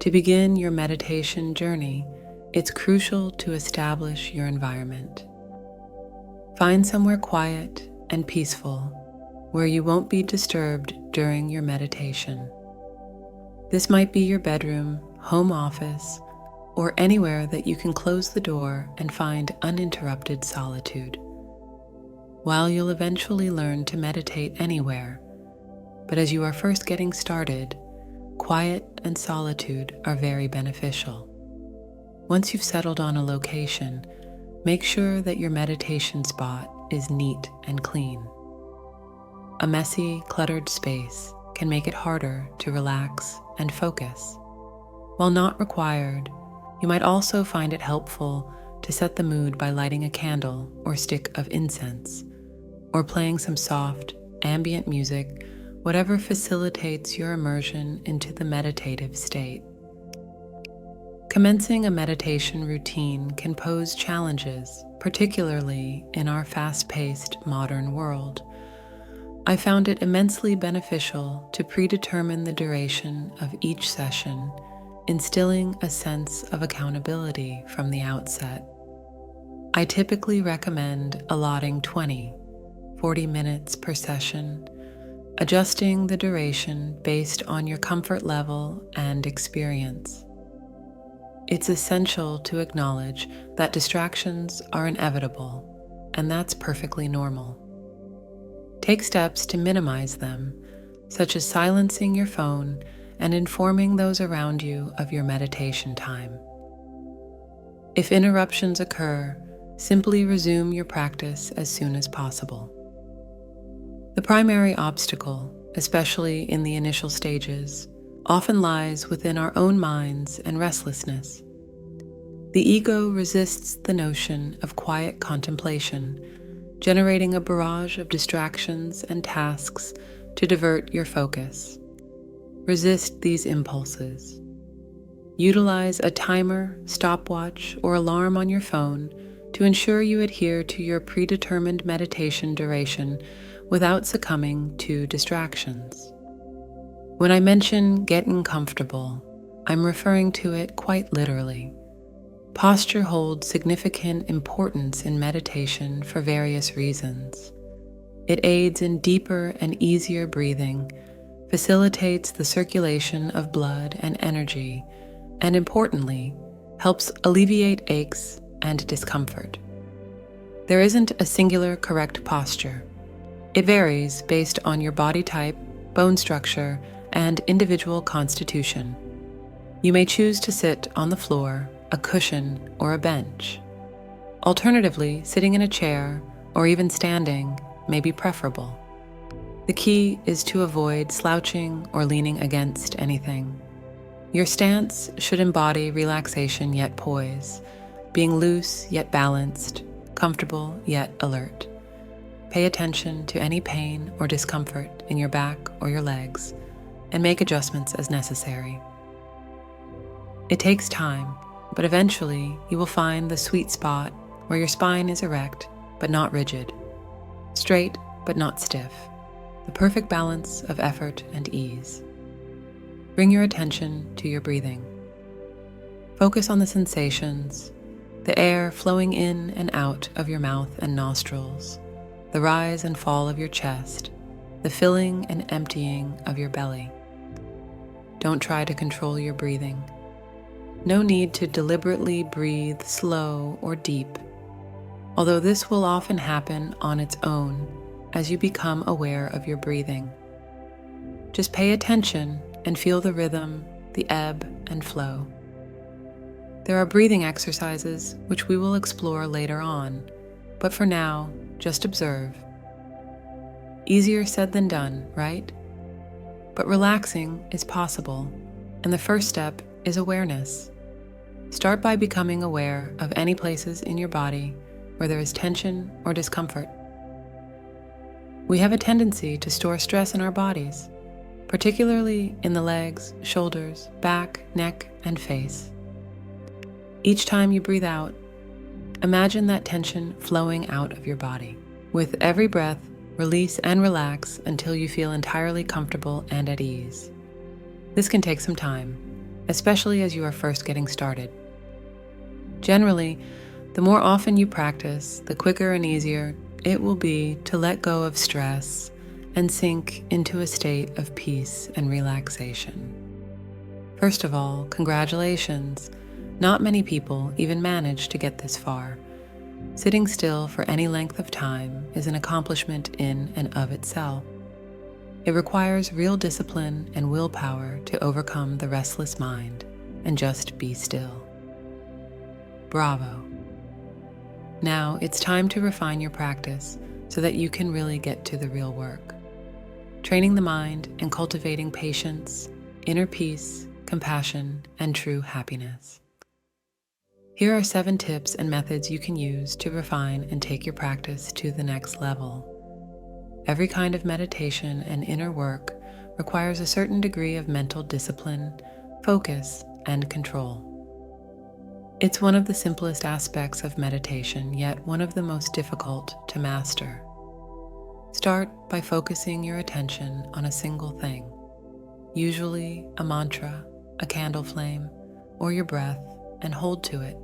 To begin your meditation journey, it's crucial to establish your environment. Find somewhere quiet and peaceful where you won't be disturbed during your meditation. This might be your bedroom, home office, or anywhere that you can close the door and find uninterrupted solitude. While you'll eventually learn to meditate anywhere, but as you are first getting started, quiet and solitude are very beneficial. Once you've settled on a location, make sure that your meditation spot is neat and clean. A messy, cluttered space can make it harder to relax and focus. While not required, you might also find it helpful to set the mood by lighting a candle or stick of incense, or playing some soft, ambient music, whatever facilitates your immersion into the meditative state. Commencing a meditation routine can pose challenges, particularly in our fast-paced modern world. I found it immensely beneficial to predetermine the duration of each session, instilling a sense of accountability from the outset. I typically recommend allotting 40 minutes per session, adjusting the duration based on your comfort level and experience. It's essential to acknowledge that distractions are inevitable, and that's perfectly normal. Take steps to minimize them, such as silencing your phone and informing those around you of your meditation time. If interruptions occur, simply resume your practice as soon as possible. The primary obstacle, especially in the initial stages, often lies within our own minds and restlessness. The ego resists the notion of quiet contemplation, generating a barrage of distractions and tasks to divert your focus. Resist these impulses. Utilize a timer, stopwatch, or alarm on your phone to ensure you adhere to your predetermined meditation duration without succumbing to distractions. When I mention getting comfortable, I'm referring to it quite literally. Posture holds significant importance in meditation for various reasons. It aids in deeper and easier breathing, facilitates the circulation of blood and energy, and importantly, helps alleviate aches and discomfort. There isn't a singular correct posture. It varies based on your body type, bone structure, and individual constitution. You may choose to sit on the floor, a cushion, or a bench. Alternatively, sitting in a chair or even standing may be preferable. The key is to avoid slouching or leaning against anything. Your stance should embody relaxation yet poise, being loose yet balanced, comfortable yet alert. Pay attention to any pain or discomfort in your back or your legs, and make adjustments as necessary. It takes time, but eventually you will find the sweet spot where your spine is erect but not rigid, straight but not stiff, the perfect balance of effort and ease. Bring your attention to your breathing. Focus on the sensations, the air flowing in and out of your mouth and nostrils, the rise and fall of your chest, the filling and emptying of your belly. Don't try to control your breathing. No need to deliberately breathe slow or deep, although this will often happen on its own as you become aware of your breathing. Just pay attention and feel the rhythm, the ebb and flow. There are breathing exercises which we will explore later on, but for now, just observe. Easier said than done, right? But relaxing is possible, and the first step is awareness. Start by becoming aware of any places in your body where there is tension or discomfort. We have a tendency to store stress in our bodies, particularly in the legs, shoulders, back, neck, and face. Each time you breathe out, imagine that tension flowing out of your body. With every breath, release and relax until you feel entirely comfortable and at ease. This can take some time, especially as you are first getting started. Generally, the more often you practice, the quicker and easier it will be to let go of stress and sink into a state of peace and relaxation. First of all, congratulations. Not many people even manage to get this far. Sitting still for any length of time is an accomplishment in and of itself. It requires real discipline and willpower to overcome the restless mind and just be still. Bravo. Now it's time to refine your practice so that you can really get to the real work. Training the mind and cultivating patience, inner peace, compassion, and true happiness. Here are 7 tips and methods you can use to refine and take your practice to the next level. Every kind of meditation and inner work requires a certain degree of mental discipline, focus, and control. It's one of the simplest aspects of meditation, yet one of the most difficult to master. Start by focusing your attention on a single thing, usually a mantra, a candle flame, or your breath, and hold to it.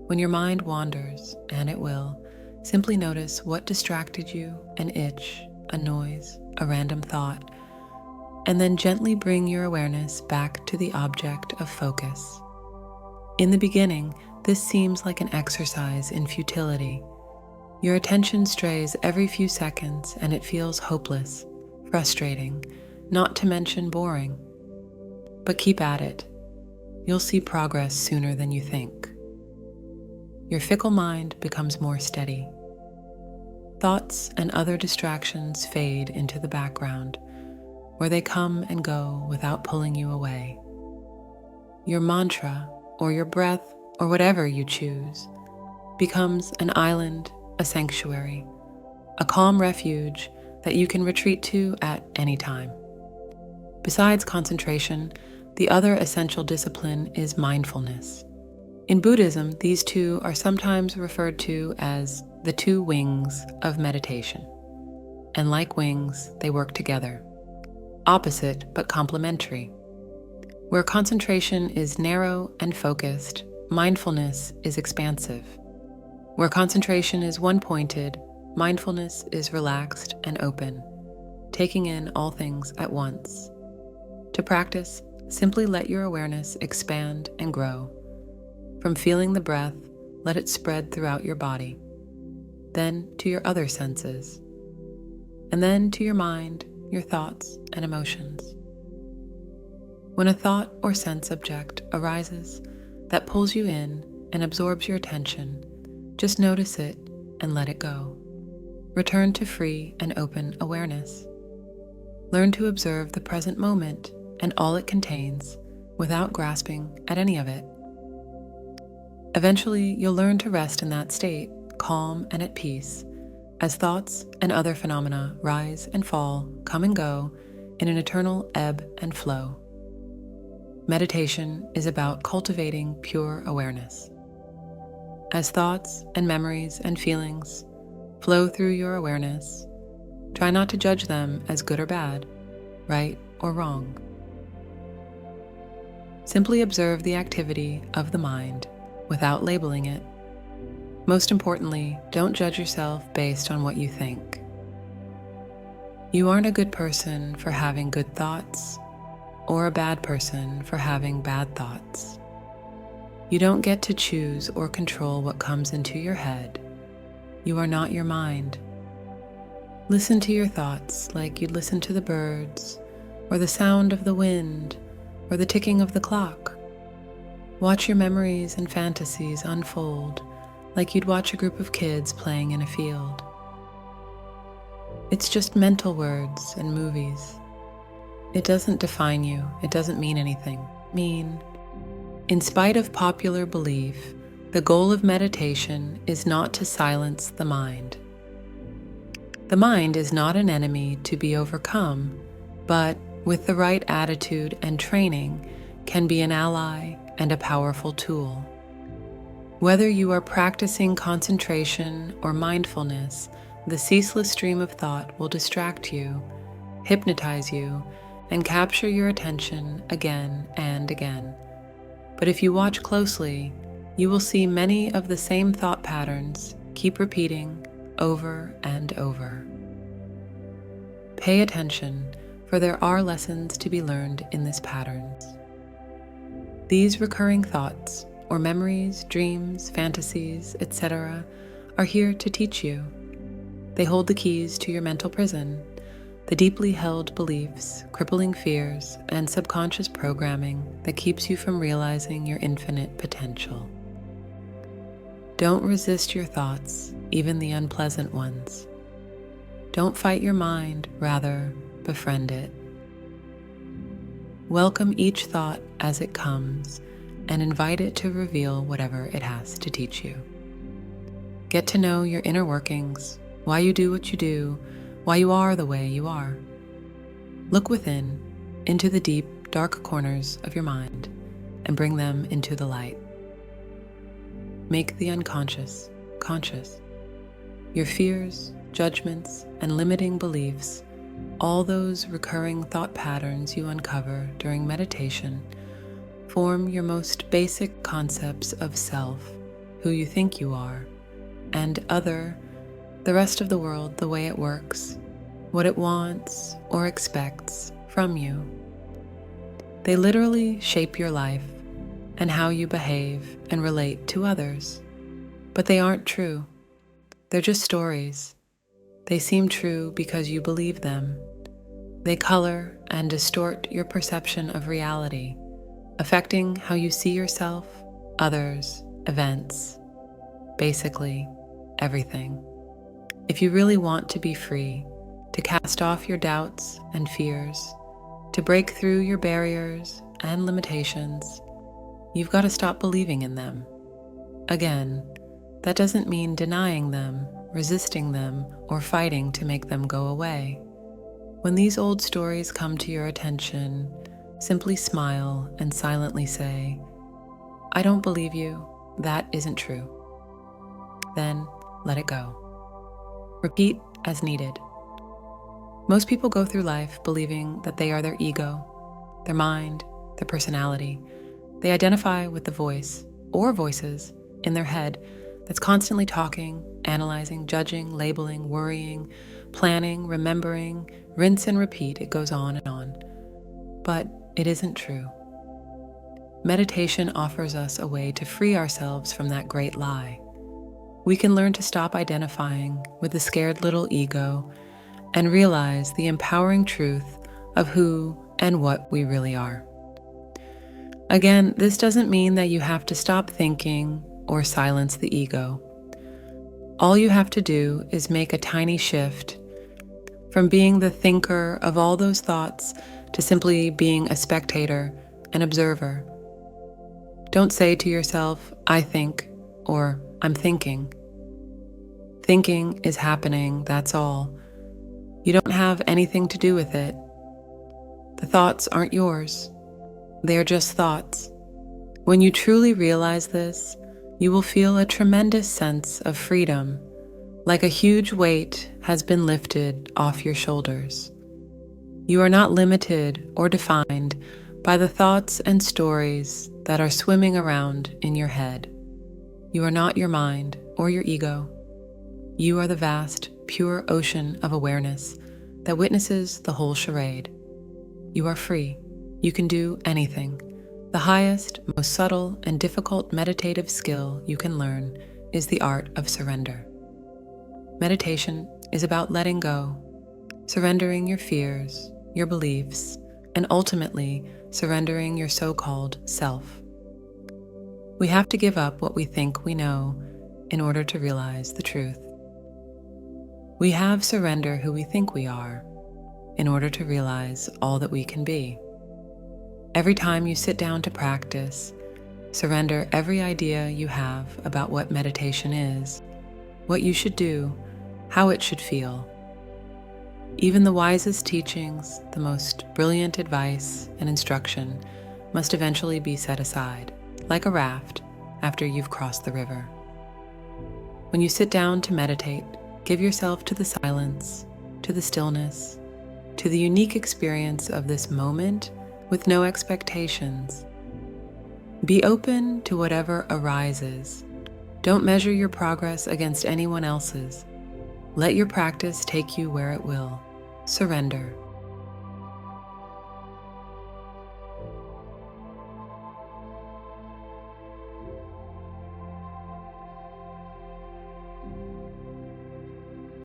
When your mind wanders, and it will, simply notice what distracted you, an itch, a noise, a random thought, and then gently bring your awareness back to the object of focus. In the beginning, this seems like an exercise in futility. Your attention strays every few seconds and it feels hopeless, frustrating, not to mention boring. But keep at it. You'll see progress sooner than you think. Your fickle mind becomes more steady. Thoughts and other distractions fade into the background, where they come and go without pulling you away. Your mantra, or your breath, or whatever you choose, becomes an island, a sanctuary, a calm refuge that you can retreat to at any time. Besides concentration, the other essential discipline is mindfulness. In Buddhism, these two are sometimes referred to as the 2 wings of meditation. And like wings, they work together. Opposite but complementary. Where concentration is narrow and focused, mindfulness is expansive. Where concentration is one-pointed, mindfulness is relaxed and open, taking in all things at once. To practice, simply let your awareness expand and grow. From feeling the breath, let it spread throughout your body, then to your other senses, and then to your mind, your thoughts, and emotions. When a thought or sense object arises that pulls you in and absorbs your attention, just notice it and let it go. Return to free and open awareness. Learn to observe the present moment and all it contains without grasping at any of it. Eventually, you'll learn to rest in that state, calm and at peace, as thoughts and other phenomena rise and fall, come and go in an eternal ebb and flow. Meditation is about cultivating pure awareness. As thoughts and memories and feelings flow through your awareness, try not to judge them as good or bad, right or wrong. Simply observe the activity of the mind without labeling it. Most importantly, don't judge yourself based on what you think. You aren't a good person for having good thoughts, or a bad person for having bad thoughts. You don't get to choose or control what comes into your head. You are not your mind. Listen to your thoughts like you'd listen to the birds, or the sound of the wind, or the ticking of the clock. Watch your memories and fantasies unfold like you'd watch a group of kids playing in a field. It's just mental words and movies. It doesn't define you. It doesn't mean anything. In spite of popular belief, the goal of meditation is not to silence the mind. The mind is not an enemy to be overcome, but with the right attitude and training, can be an ally and a powerful tool. Whether you are practicing concentration or mindfulness, the ceaseless stream of thought will distract you, hypnotize you, and capture your attention again and again. But if you watch closely, you will see many of the same thought patterns keep repeating over and over. Pay attention, for there are lessons to be learned in these patterns. These recurring thoughts, or memories, dreams, fantasies, etc., are here to teach you. They hold the keys to your mental prison, the deeply held beliefs, crippling fears, and subconscious programming that keeps you from realizing your infinite potential. Don't resist your thoughts, even the unpleasant ones. Don't fight your mind, rather, befriend it. Welcome each thought as it comes and invite it to reveal whatever it has to teach you. Get to know your inner workings, why you do what you do, why you are the way you are. Look within, into the deep, dark corners of your mind, and bring them into the light. Make the unconscious conscious. Your fears, judgments, and limiting beliefs, all those recurring thought patterns you uncover during meditation, form your most basic concepts of self, who you think you are, and other, the rest of the world, the way it works, what it wants or expects from you. They literally shape your life and how you behave and relate to others. But they aren't true. They're just stories. They seem true because you believe them. They color and distort your perception of reality, affecting how you see yourself, others, events, basically everything. If you really want to be free, to cast off your doubts and fears, to break through your barriers and limitations, you've got to stop believing in them. Again, that doesn't mean denying them, resisting them, or fighting to make them go away. When these old stories come to your attention, simply smile and silently say, "I don't believe you, that isn't true." Then let it go. Repeat as needed. Most people go through life believing that they are their ego, their mind, their personality. They identify with the voice or voices in their head that's constantly talking, analyzing, judging, labeling, worrying, planning, remembering, rinse and repeat. It goes on and on. But it isn't true. Meditation offers us a way to free ourselves from that great lie. We can learn to stop identifying with the scared little ego and realize the empowering truth of who and what we really are. Again, this doesn't mean that you have to stop thinking or silence the ego. All you have to do is make a tiny shift from being the thinker of all those thoughts to simply being a spectator, an observer. Don't say to yourself, "I think," or "I'm thinking." Thinking is happening, that's all. You don't have anything to do with it. The thoughts aren't yours. They are just thoughts. When you truly realize this, you will feel a tremendous sense of freedom, like a huge weight has been lifted off your shoulders. You are not limited or defined by the thoughts and stories that are swimming around in your head. You are not your mind or your ego. You are the vast, pure ocean of awareness that witnesses the whole charade. You are free. You can do anything. The highest, most subtle, and difficult meditative skill you can learn is the art of surrender. Meditation is about letting go, surrendering your fears, your beliefs, and ultimately surrendering your so-called self. We have to give up what we think we know in order to realize the truth. We have surrender who we think we are in order to realize all that we can be. Every time you sit down to practice, surrender every idea you have about what meditation is, what you should do, how it should feel. Even the wisest teachings, the most brilliant advice and instruction must eventually be set aside, like a raft, after you've crossed the river. When you sit down to meditate, give yourself to the silence, to the stillness, to the unique experience of this moment with no expectations. Be open to whatever arises. Don't measure your progress against anyone else's. Let your practice take you where it will. Surrender.